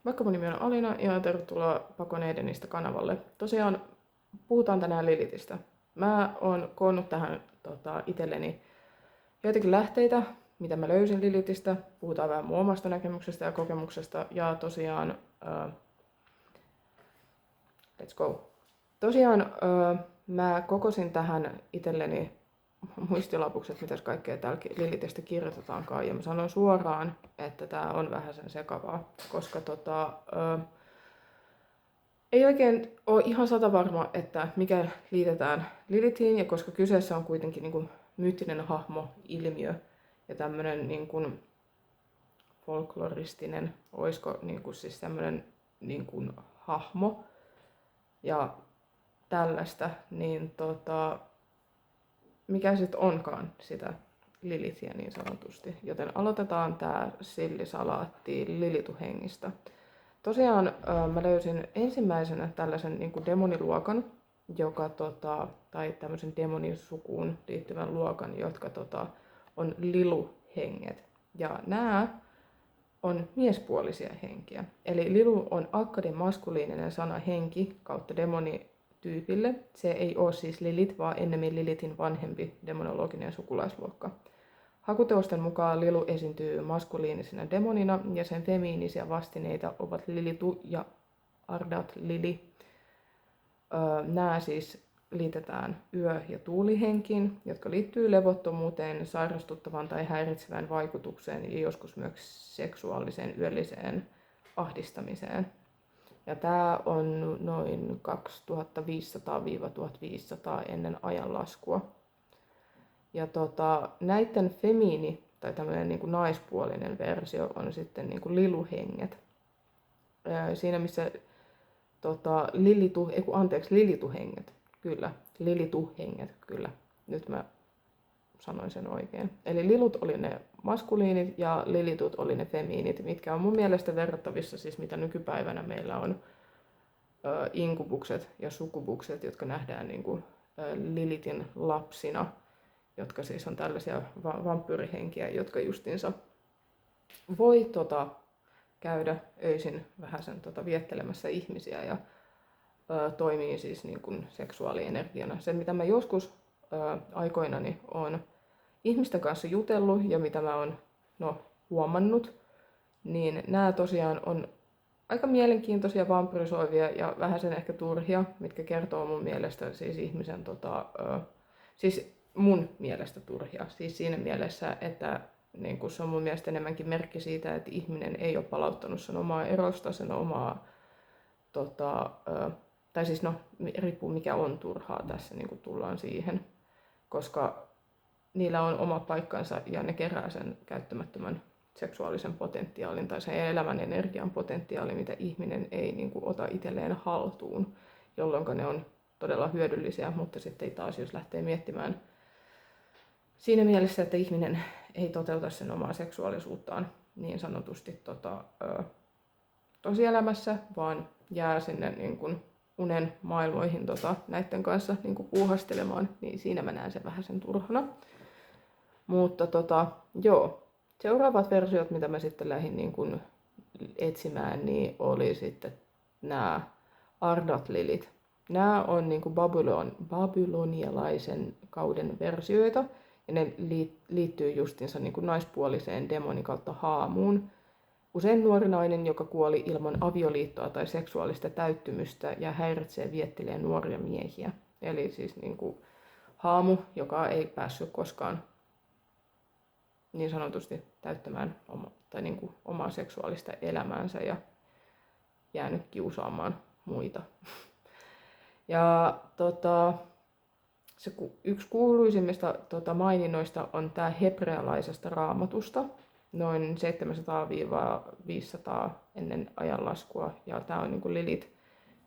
Vaikka mun nimi on Alina ja tervetuloa Pakon Edenistä kanavalle. Tosiaan puhutaan tänään Lilithistä. Mä oon koonnut tähän itselleni joitakin lähteitä, mitä mä löysin Lilithistä. Puhutaan vähän mun omasta näkemyksestä ja kokemuksesta. Ja tosiaan, let's go. Tosiaan mä kokosin tähän itselleni muistilapukset, mitä kaikkea täällä Lilithistä kirjoitetaankaan. Ja mä sanon suoraan, että tää on vähän sen sekavaa, koska ei oikein ole ihan satavarma, että mikä liitetään Lilithiin, ja koska kyseessä on kuitenkin niin kuin myyttinen hahmo, ilmiö ja tämmöinen niin kuin folkloristinen, oisko niin kuin siis tämmöinen niin kuin hahmo ja tällaista, niin mikä sitten onkaan sitä Lilithia niin sanotusti. Joten aloitetaan tää sillisalaatti Lilituhengistä. Tosiaan mä löysin ensimmäisenä tällaisen niin kuin demoniluokan, joka, tai tämmöisen demonisukuun liittyvän luokan, jotka on liluhenget. Ja nämä on miespuolisia henkiä. Eli lilu on akkadin maskuliininen sana henki kautta demonityypille. Se ei ole siis Lilith, vaan ennemmin Lilithin vanhempi demonologinen sukulaisluokka. Hakuteosten mukaan lilu esiintyy maskuliinisena demonina ja sen femiinisiä vastineita ovat Lilitu ja Ardat Lili. Nämä siis liitetään yö- ja tuulihenkiin, jotka liittyy levottomuuteen, sairastuttavaan tai häiritsevään vaikutukseen ja joskus myös seksuaaliseen yölliseen ahdistamiseen. Ja tämä on noin 2500-1500 ennen ajanlaskua. Ja näiden femiini tai tämmöinen niin kuin naispuolinen versio on sitten niin kuin liluhenget. Siinä missä lilituhenget, kyllä, lilituhenget, kyllä. Nyt mä sanoin sen oikein. Eli lilut oli ne maskuliinit ja lilitut oli ne femiinit, mitkä on mun mielestä verrattavissa siis mitä nykypäivänä meillä on inkubukset ja sukubukset, jotka nähdään niin kuin Lilithin lapsina, jotka siis on tällaisia vampyyrihenkiä, jotka justiinsa voi käydä öisin vähän sen viettelemässä ihmisiä ja toimii siis niin kuin seksuaalienergiana. Se, mitä mä joskus aikoinani on ihmisten kanssa jutellut ja mitä mä oon huomannut, niin nämä tosiaan on aika mielenkiintoisia vampyrisoivia ja vähän sen ehkä turhia, mitkä kertoo mun mielestä siis ihmisen, siis mun mielestä turhia. Siis siinä mielessä, että niin kun se on mun mielestä enemmänkin merkki siitä, että ihminen ei ole palauttanut sen omaa erosta, sen omaa, tai siis riippuu mikä on turhaa tässä, niin kun tullaan siihen, koska niillä on oma paikkansa ja ne kerää sen käyttämättömän seksuaalisen potentiaalin tai sen elämän energian potentiaali, mitä ihminen ei niin kuin ota itselleen haltuun, jolloin ne on todella hyödyllisiä, mutta sitten ei taas, jos lähtee miettimään siinä mielessä, että ihminen ei toteuta sen omaa seksuaalisuuttaan niin sanotusti tosielämässä, vaan jää sinne niin kuin unen maailmoihin näiden kanssa niin kuin puuhastelemaan, niin siinä mä näen sen vähän sen turhana. Mutta joo, seuraavat versiot, mitä mä sitten lähdin niin kuin etsimään, niin oli sitten nämä Ardat Lilit. Nämä on niin kuin babylonialaisen kauden versioita, ja ne liittyy justiinsa niin kuin naispuoliseen demonin kautta haamuun. Usein nuori nainen, joka kuoli ilman avioliittoa tai seksuaalista täyttymystä ja häiritsee viettelee nuoria miehiä. Eli siis niin kuin haamu, joka ei päässyt koskaan niin sanotusti täyttämään niin kuin omaa seksuaalista elämäänsä ja jäänyt kiusaamaan muita. Ja se yksi kuuluisimmista maininnoista on tämä hebrealaisesta raamatusta, noin 700-500 ennen ajanlaskua, ja tämä on niin kuin Lilith.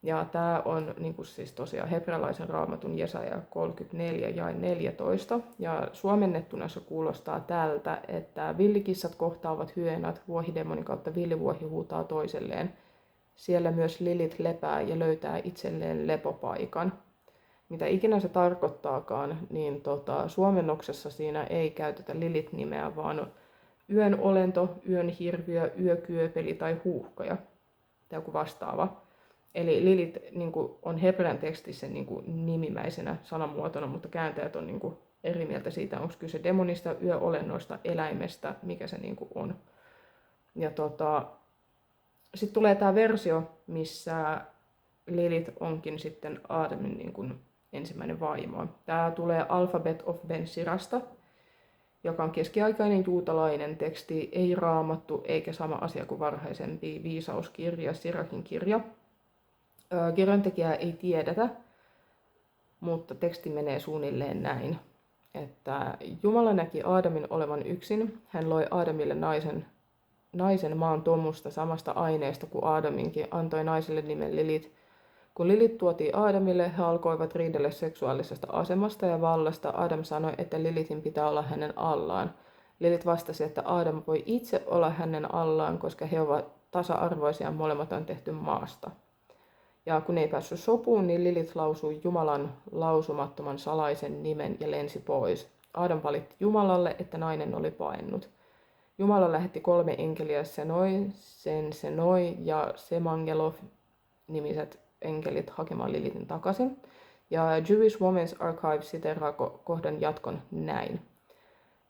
Ja tämä on niin kuin siis tosiaan hebrealaisen raamatun Jesaja 34 jae 14. Ja suomennettuna se kuulostaa tältä, että villikissat kohtaavat hyeenat, vuohidemonin kautta villivuohi huutaa toiselleen. Siellä myös Lilith lepää ja löytää itselleen lepopaikan. Mitä ikinä se tarkoittaakaan, niin suomennoksessa siinä ei käytetä Lilith-nimeä, vaan yön olento, yön hirviö, yökyöpeli tai huuhkaja. tai joku vastaava. Eli Lilith niin kuin on hebrean tekstissä niin kuin nimimäisenä sanamuotona, mutta kääntäjät on niin kuin eri mieltä siitä, onko kyse demonista, yöolennoista, eläimestä, mikä se niin kuin on. Ja sitten tulee tämä versio, missä Lilith onkin sitten Aadamin niin kuin ensimmäinen vaimo. Tämä tulee Alphabet of Ben Sirasta, joka on keskiaikainen juutalainen teksti, ei raamattu eikä sama asia kuin varhaisempi viisauskirja, Sirakin kirja. Kirjantekijää ei tiedetä, mutta teksti menee suunnilleen näin, että Jumala näki Aadamin olevan yksin. Hän loi Aadamille naisen maan tomusta samasta aineesta kuin Aadaminkin, antoi naiselle nimen Lilith. Kun Lilith tuotiin Aadamille, he alkoivat riidellä seksuaalisesta asemasta ja vallasta. Aadam sanoi, että Lilithin pitää olla hänen allaan. Lilith vastasi, että Aadam voi itse olla hänen allaan, koska he ovat tasa-arvoisia, molemmat on tehty maasta. Ja kun ei päässyt sopuun, niin Lilith lausui Jumalan lausumattoman salaisen nimen ja lensi pois. Aadam valitti Jumalalle, että nainen oli paennut. Jumala lähetti 3 enkeliä, Senoi ja Semangelov nimiset enkelit hakemaan Lilithin takaisin. Ja Jewish Women's Archive siteraa kohdan jatkon näin.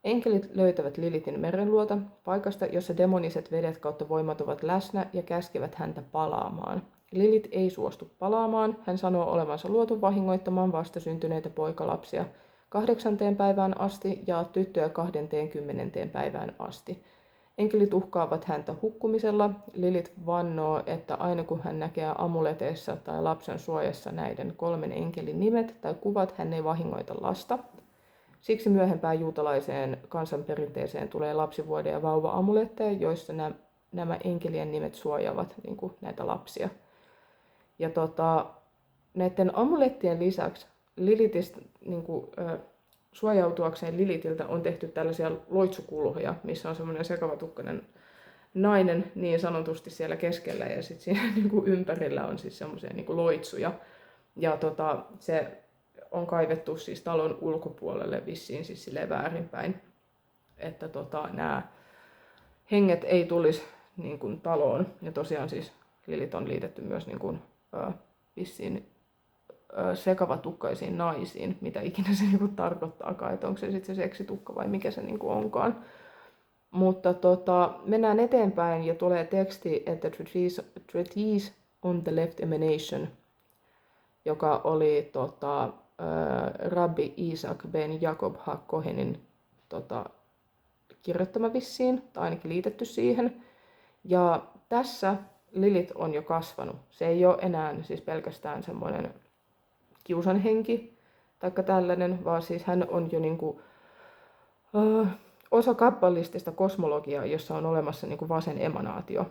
Enkelit löytävät Lilithin merenluota, paikasta, jossa demoniset vedet kautta voimat ovat läsnä ja käskevät häntä palaamaan. Lilith ei suostu palaamaan, hän sanoo olevansa luotu vahingoittamaan vastasyntyneitä poikalapsia 8. päivään asti ja tyttöjä 20. päivään asti. Enkelit uhkaavat häntä hukkumisella. Lilith vannoo, että aina kun hän näkee amuleteissa tai lapsen suojassa näiden 3 enkelin nimet tai kuvat, hän ei vahingoita lasta. Siksi myöhempään juutalaiseen kansanperinteeseen tulee lapsivuode- ja vauva-amuletteja, joissa nämä enkelien nimet suojaavat niin kuin näitä lapsia. Ja näiden amulettien lisäksi Lilithistä, niin kuin, suojautuakseen Lilithiltä on tehty tällaisia loitsukulhoja, missä on semmoinen sekavatukkainen nainen niin sanotusti siellä keskellä ja sitten siinä niin kuin ympärillä on siis semmoisia niin kuin loitsuja. Ja se on kaivettu siis talon ulkopuolelle vissiin siis silleen väärinpäin, että nämä henget ei tulisi niin kuin taloon. Ja tosiaan siis Lilith on liitetty myös niin kuin, vissiin sekavatukkaisiin naisiin, mitä ikinä se niin kuin tarkoittaakaan, että onko se sitten se seksitukka vai mikä se niin kuin onkaan. Mutta mennään eteenpäin ja tulee teksti, että Treatise on the Left Emanation, joka oli Rabbi Isaac ben Jacob HaKohenin kirjoittama vissiin, tai ainakin liitetty siihen. Ja tässä Lilith on jo kasvanut. Se ei ole enää siis pelkästään semmoinen kiusanhenki tai tällainen, vaan siis hän on jo niinku, osa kabbalistista kosmologiaa, jossa on olemassa niinku vasen emanaatio.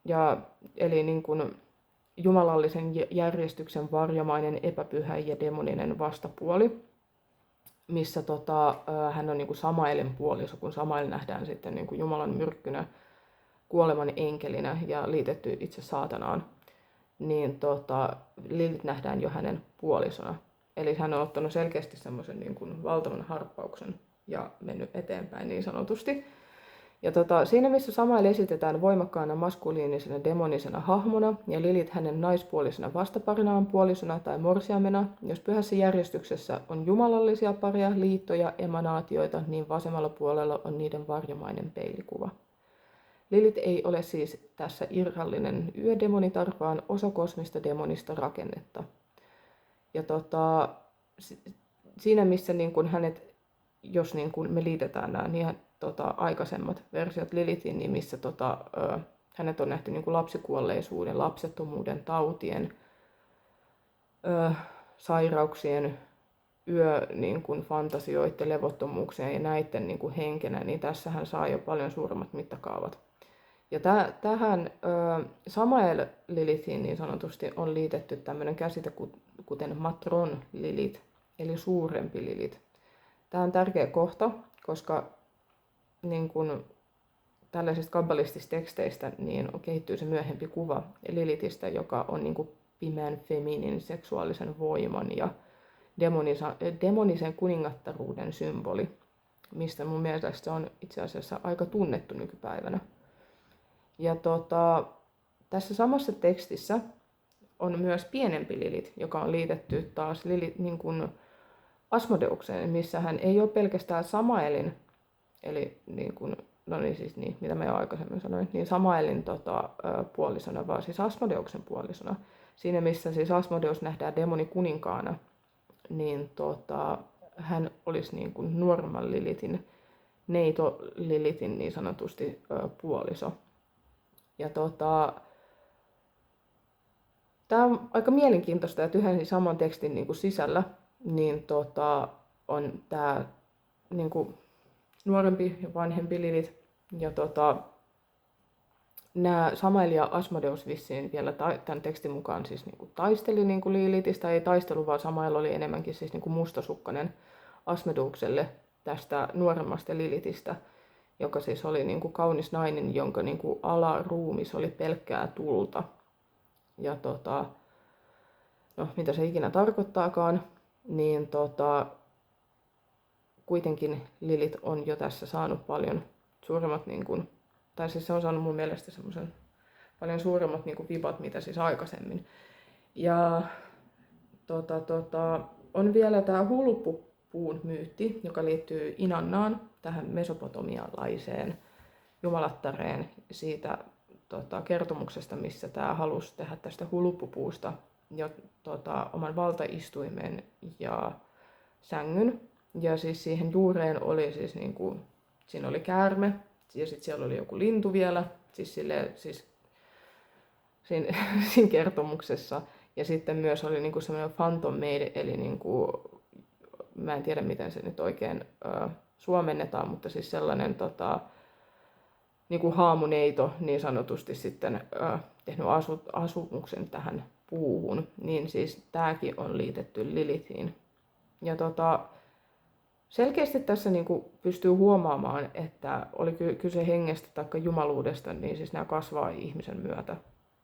Ja, eli niinku jumalallisen järjestyksen varjomainen, epäpyhä ja demoninen vastapuoli, missä hän on niinku Samaelin puoliso, kun Samael nähdään sitten niinku Jumalan myrkkynä, kuoleman enkelinä ja liitetty itse saatanaan, niin Lilith nähdään jo hänen puolisona. Eli hän on ottanut selkeästi semmoisen niin kuin valtavan harppauksen ja mennyt eteenpäin niin sanotusti. Ja siinä missä Samael esitetään voimakkaana maskuliinisena demonisena hahmona ja Lilith hänen naispuolisena vastaparinaan puolisona tai morsiamena, jos pyhässä järjestyksessä on jumalallisia paria, liittoja, emanaatioita, niin vasemmalla puolella on niiden varjomainen peilikuva. Lilith ei ole siis tässä irrallinen yödemonitar, vaan osa kosmista demonista rakennetta. Ja siinä missä niin kun hänet, jos niin kun me liitetään nämä niin, aikaisemmat versiot Lilithin, niin missä hänet on nähty niin kun lapsikuolleisuuden, lapsettomuuden, tautien, sairauksien, niin kun fantasioiden, levottomuuksien ja näiden niin kun henkenä, niin tässä hän saa jo paljon suuremmat mittakaavat. Ja tähän Samael Lilithiin niin sanotusti on liitetty tämmöinen käsite kuten matron Lilith, eli suurempi Lilith. Tämä on tärkeä kohta, koska niin kun tällaisista kabbalistisista teksteistä niin kehittyy se myöhempi kuva Lilithistä, joka on niin kuin pimeän feminin seksuaalisen voiman ja demonisen kuningattaruuden symboli, mistä mun mielestä se on itse asiassa aika tunnettu nykypäivänä. Ja tässä samassa tekstissä on myös pienempi Lilith, joka on liitetty taas niin kuin Asmodeukseen, missä hän ei ole pelkästään Samaelin, eli niin kuin, no niin siis niin, mitä mä jo aikaisemmin sanoin, niin Samaelin puolisona, vaan siis Asmodeuksen puolisona. Siinä missä siis Asmodeus nähdään demonikuninkaana, niin hän olisi niin kuin nuoremman Lilithin, neito Lilithin niin sanotusti puoliso. Ja tämä on aika mielenkiintoista, että yhden saman tekstin niin kuin sisällä niin on tämä niin kuin nuorempi ja vanhempi Lilith. Ja nämä Samael ja Asmodeus vissiin vielä tämän tekstin mukaan siis niin kuin taisteli niin kuin Lilithistä. Ei taistelu, vaan Samael oli enemmänkin siis niin kuin mustasukkainen Asmodeukselle tästä nuoremmasta Lilithistä, joka siis oli niin kuin kaunis nainen, jonka niin kuin alaruumis oli pelkkää tulta. Ja no mitä se ikinä tarkoittaakaan, niin kuitenkin Lilith on jo tässä saanut paljon suuremmat, niin kuin, tai siis se on saanut mun mielestä semmoisen paljon suuremmat niin kuin vibat, mitä siis aikaisemmin. Ja on vielä tämä hulppupuun myytti, joka liittyy Inannaan, tähän mesopotamialaiseen jumalattareen siitä kertomuksesta, missä tämä halusi tehdä tästä hulppupuusta jo oman valtaistuimen ja sängyn. Ja siis siihen juureen oli siis niinku, siinä oli käärme ja sitten siellä oli joku lintu vielä, siis siinä kertomuksessa. Ja sitten myös oli niinku semmoinen phantom maid, eli niinku, mä en tiedä miten se nyt oikein suomennetaan, mutta siis sellainen niinku haamuneito niin sanotusti sitten tehnyt asumuksen tähän puuhun, niin siis tämäkin on liitetty Lilithiin. Ja selkeästi tässä niinku pystyy huomaamaan, että oli kyse hengestä tai jumaluudesta, niin siis nämä kasvaa ihmisen myötä.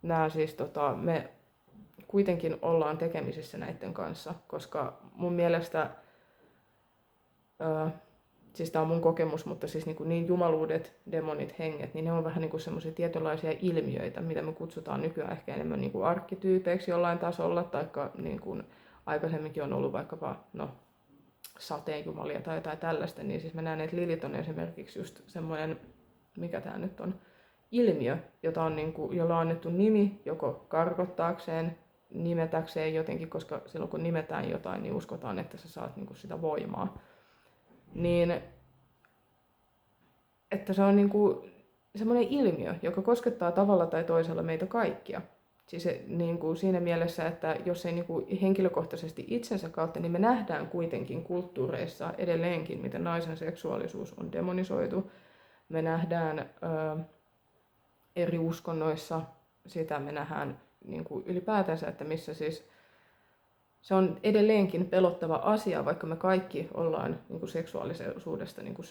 Nämä siis me kuitenkin ollaan tekemisissä näiden kanssa, koska mun mielestä siis tämä on mun kokemus, mutta siis niin jumaluudet, demonit, henget, niin ne on vähän niin kuin semmoisia tietynlaisia ilmiöitä, mitä me kutsutaan nykyään ehkä enemmän niin kuin arkkityypeiksi jollain tasolla, tai niin kuin aikaisemminkin on ollut vaikkapa sateenjumalia tai jotain tällaista, niin siis mä näen, että Lilith on esimerkiksi just semmoinen, mikä tämä nyt on, ilmiö, jota on niin kuin, jolla on annettu nimi joko karkottaakseen, nimetäkseen jotenkin, koska silloin kun nimetään jotain, niin uskotaan, että sä saat niin kuin sitä voimaa. Niin, että se on niinku semmoinen ilmiö, joka koskettaa tavalla tai toisella meitä kaikkia. Siis niinku siinä mielessä, että jos ei niinku henkilökohtaisesti itsensä kautta, niin me nähdään kuitenkin kulttuureissa edelleenkin, miten naisen seksuaalisuus on demonisoitu. Me nähdään eri uskonnoissa, sitä me nähdään niinku ylipäätänsä, että missä siis se on edelleenkin pelottava asia, vaikka me kaikki ollaan niin kuin seksuaalisuudesta niin kuin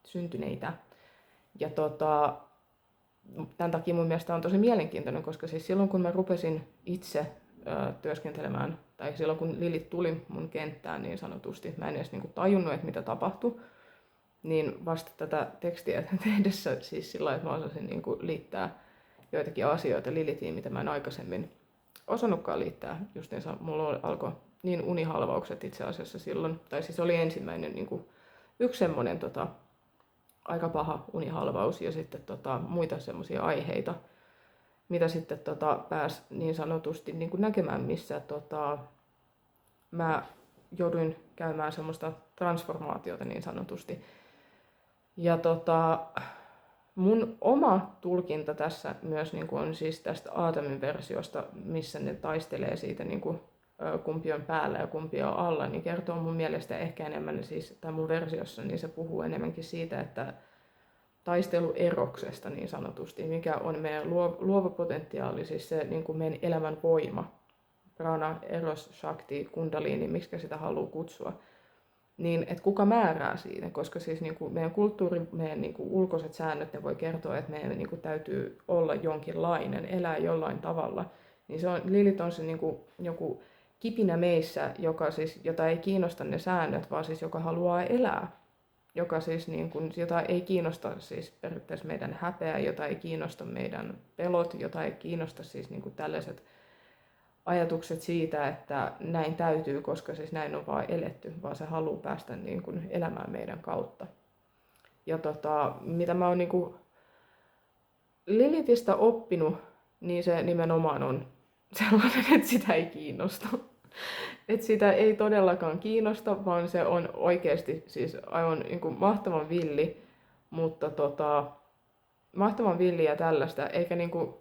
syntyneitä. Ja tämän takia mun mielestä on tosi mielenkiintoinen, koska siis silloin kun mä rupesin itse työskentelemään, tai silloin kun Lilith tuli mun kenttään niin sanotusti, mä en edes niin kuin tajunnut, että mitä tapahtui, niin vasta tätä tekstiä tehdessä siis sillä lailla, että mä osasin niin kuin liittää joitakin asioita Lilithiin, mitä mä en aikaisemmin osannutkaan liittää. Justiinsa mulla alkoi niin unihalvaukset itse asiassa silloin, tai siis oli ensimmäinen niin kuin, yksi semmoinen aika paha unihalvaus ja sitten muita semmoisia aiheita, mitä sitten pääsi niin sanotusti niin kuin näkemään, missä mä jouduin käymään semmoista transformaatiota niin sanotusti. Ja mun oma tulkinta tässä myös niin kuin on siis tästä Aatamin versiosta, missä ne taistelee siitä niin kuin, kumpi on päällä ja kumpi on alla, niin kertoo mun mielestä ehkä enemmän, siis, tai mun versiossa, niin se puhuu enemmänkin siitä, että taistelueroksesta niin sanotusti, mikä on meidän luova potentiaali, siis se niin kuin meidän elämän voima, prana, eros, shakti, kundalini, miksi sitä haluaa kutsua. Niin, että kuka määrää siitä, koska siis niin kuin meidän kulttuuri, meidän niin kuin ulkoiset säännöt, ne voi kertoa, että meidän niin kuin täytyy olla jonkinlainen, elää jollain tavalla. Niin se on, Lilith on se niin kuin joku kipinä meissä, jota ei kiinnosta ne säännöt, vaan siis joka haluaa elää joka siis niin kuin, jota ei kiinnosta siis periaatteessa meidän häpeä, jota ei kiinnosta meidän pelot, jota ei kiinnosta siis niin kuin tällaiset ajatukset siitä, että näin täytyy, koska siis näin on vaan eletty, vaan se haluaa päästä niin kuin elämään meidän kautta. Ja mitä mä oon niin kuin Lilithistä oppinut, niin se nimenomaan on sellainen, että sitä ei kiinnosta. Että sitä ei todellakaan kiinnosta, vaan se on oikeasti siis aivan niin kuin mahtavan villi, mutta mahtavan villiä tällaista, eikä niin kuin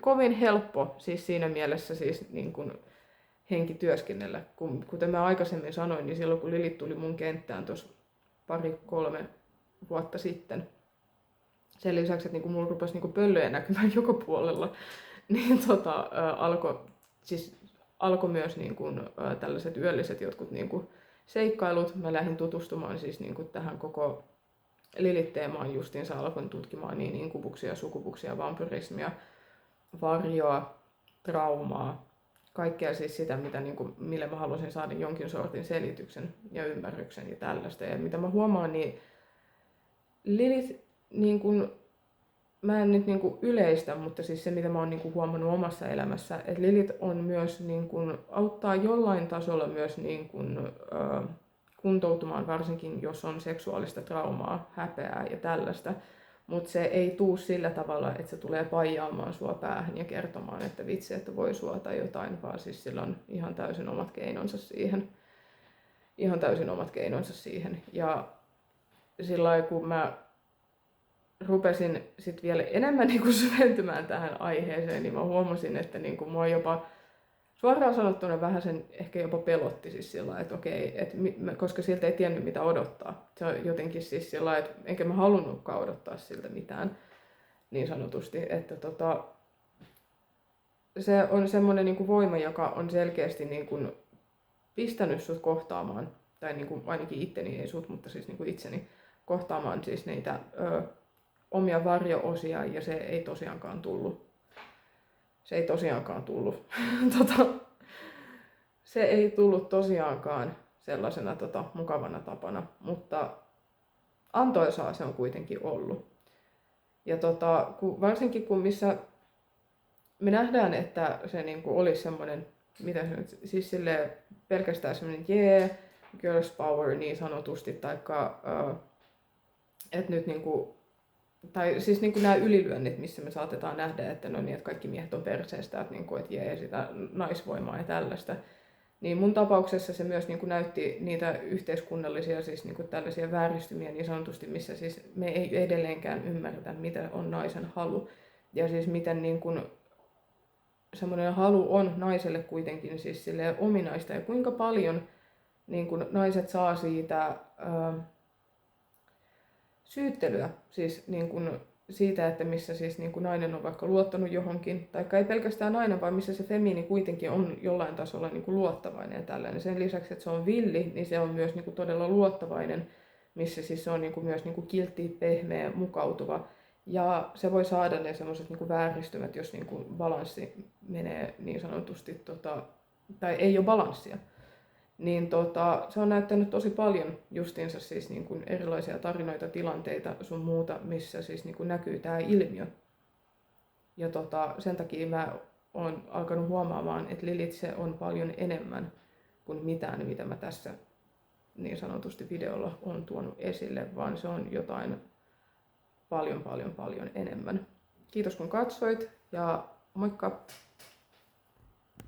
kovin helppo siis siinä mielessä siis niin kuin henki työskennellä. Kuten mä aikaisemmin sanoin, niin silloin kun Lilith tuli mun kenttään tuossa 2-3 vuotta sitten, sen lisäksi, että niin mulla rupesi niin pöllöjä näkymään joka puolella, niin alkoi myös niin kuin, tällaiset yölliset jotkut niin kuin seikkailut. Mä lähdin tutustumaan siis niin kuin tähän koko Lilith-teemaan justiinsa, alkoin tutkimaan niin inkubuksia, sukubuksia, vampyrismia, varjoa, traumaa, kaikkea siis sitä, mille mä halusin saada jonkin sortin selityksen ja ymmärryksen ja tällaista. Ja mitä mä huomaan, niin Lilith, niin kun, mä en nyt niin kun yleistä, mutta siis se mitä mä oon niin kun huomannut omassa elämässä, että Lilith on myös niin kun, auttaa jollain tasolla myös niin kun, kuntoutumaan, varsinkin jos on seksuaalista traumaa, häpeää ja tällaista. Mutta se ei tuu sillä tavalla, että se tulee paijaamaan sua päähän ja kertomaan, että vitsi, että voi sua tai jotain, vaan siis sillä on ihan täysin omat keinonsa siihen. Ja sillä lailla, kun mä rupesin sit vielä enemmän niin syventymään tähän aiheeseen, niin mä huomasin, että niin mua jopa suoraan sanottuna vähän sen ehkä jopa pelotti siis sillä että okei, koska siltä ei tiennyt mitä odottaa. Se on jotenkin siis sillä että enkä mä halunnutkaan odottaa siltä mitään niin sanotusti, että se on semmoinen niin kuin voima, joka on selkeästi niin kuin pistänyt sut kohtaamaan, tai niin kuin ainakin itteni, ei sut, mutta siis niin kuin itseni kohtaamaan siis niitä omia varjo-osia, ja se ei tosiaankaan tullut. Se ei tullut tosiaankaan sellaisena mukavana tapana, mutta antoisaa se on kuitenkin ollut. Ja varsinkin kun missä me nähdään, että se niinku olisi semmoinen, mitä se nyt, siis silleen pelkästään semmoinen girls power niin sanotusti, taikka että nyt niinku, tai siis niinku nämä ylilyönnit, missä me saatetaan nähdä, että no niin, että kaikki miehet on perseestä, että niinku, et sitä naisvoimaa ja tällaista. Niin mun tapauksessa se myös niinku näytti niitä yhteiskunnallisia siis niinku tällaisia vääristymiä niin sanotusti, missä siis me ei edelleenkään ymmärretä, mitä on naisen halu. Ja siis miten niinku semmoinen halu on naiselle kuitenkin siis silleen ominaista ja kuinka paljon niinku naiset saa siitä syyttelyä siis niinku siitä, että missä siis niin kuin nainen on vaikka luottanut johonkin, tai ei pelkästään nainen, vaan missä se femiini kuitenkin on jollain tasolla niin kuin luottavainen ja tällainen. Sen lisäksi, että se on villi, niin se on myös niin kuin todella luottavainen, missä siis se on niin kuin myös niin kuin kiltti, pehmeä, mukautuva. Ja se voi saada ne sellaiset niin kuin vääristymät, jos niin kuin balanssi menee niin sanotusti, tai ei ole balanssia. Niin se on näyttänyt tosi paljon justiinsa siis niin kuin erilaisia tarinoita, tilanteita sun muuta, missä siis niin kuin näkyy tämä ilmiö. Ja sen takia mä oon alkanut huomaamaan, että Lilith se on paljon enemmän kuin mitään, mitä mä tässä niin sanotusti videolla on tuonut esille, vaan se on jotain paljon enemmän. Kiitos kun katsoit ja moikka!